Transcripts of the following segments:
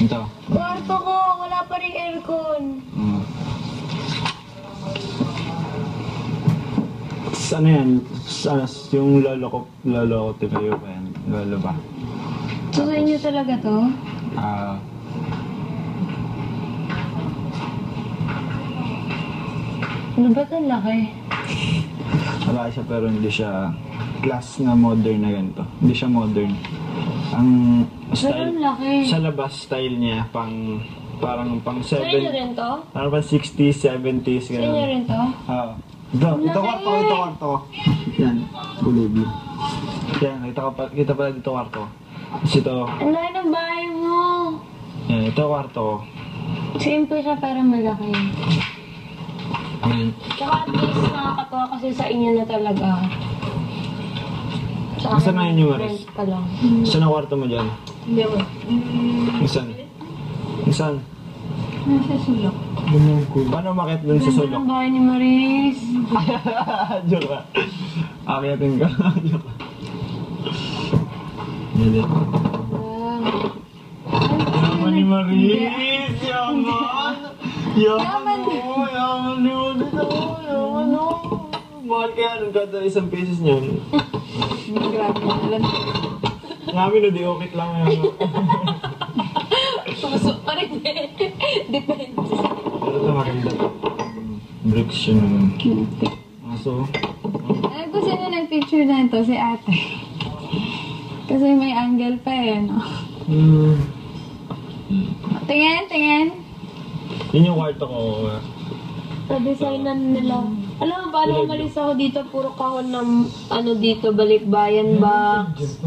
Ito. Kwarto ko, wala pa rin aircon. Ano yan? Yung lolo ko tinayo pa yan. Lolo ba? So, sa inyo talaga to? Ano ba ito? Laki? Malaki siya pero hindi siya class na modern na ganito. Hindi siya modern. Ang style, laki. sa labas style niya, parang pang 7. Sa inyo rin to? Parang pang 60s, 70s. Sa inyo rin to? Ito kwarto. Yan, bulibli. Yan, kita pala dito kwarto. Tapos ito. Ang laki ng bahay mo. Yan, ito kwarto. Simple siya pero malaki. Yan. Tsaka at least nakakatuwa kasi sa inyo na talaga. Saan na yun yung Maris? Rent pa lang. Saan ang kwarto mo dyan? Hindi mo. Saan? Nasa sulok. Paano umakit dun sa sulok? Ang bahay ni Maris. Joke ka. Akitin ka. Joke ka. Yan. Yaman ni Maris! Yaman! Yaman mo! Mahal kaya nung kada isang pesos niyan. Grabe na lang. Ngamin na di okit lang yan. Puso pa rin eh. Depende. Pero ito maganda. Bricks siya naman. So, Ay, gusto niyo nag-picture na ito si ate. Kasi may angle pa eh, no? Tingin. yun yung kwarto ko. Sa-designan nila. Alam mo, paano umalis ako dito, puro kahon ng ano dito, balikbayan box.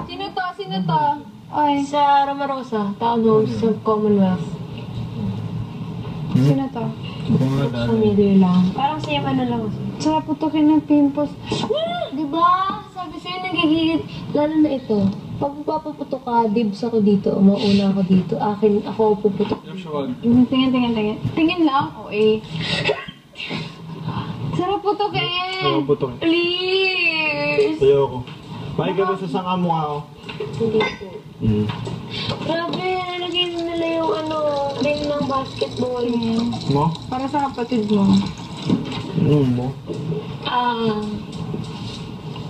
Sino to? Oy, Sa Ramarosa, townhouse sa Commonwealth. sino to? Familiar lang. Parang same ano lang. Tsaka putukin ng pimples. Diba? Sabi sa'yo nagigigit. Lalo na ito. Pag papaputok ka, dibs ako dito. Mauna ako dito. Ako puputok. Tingin. Tingin lang, o eh. Sarap putukin! Ayaw putok. Please! Ayoko. Bakit ka ba sa sanga mukha ko? Hindi po. Grabe, nalagay nila yung ring ng basketball. Mo? Para sa kapatid mo. Mo?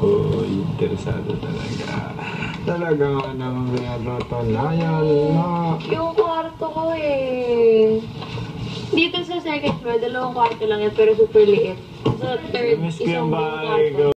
Interesado talaga. Talaga nga naman rinarato na yan na. Yung kwarto ko eh. Dito sa second floor, 2 kwarto lang yan, pero super liit. Sa third, Miss ko isang yung buong bahay kwarto. ko.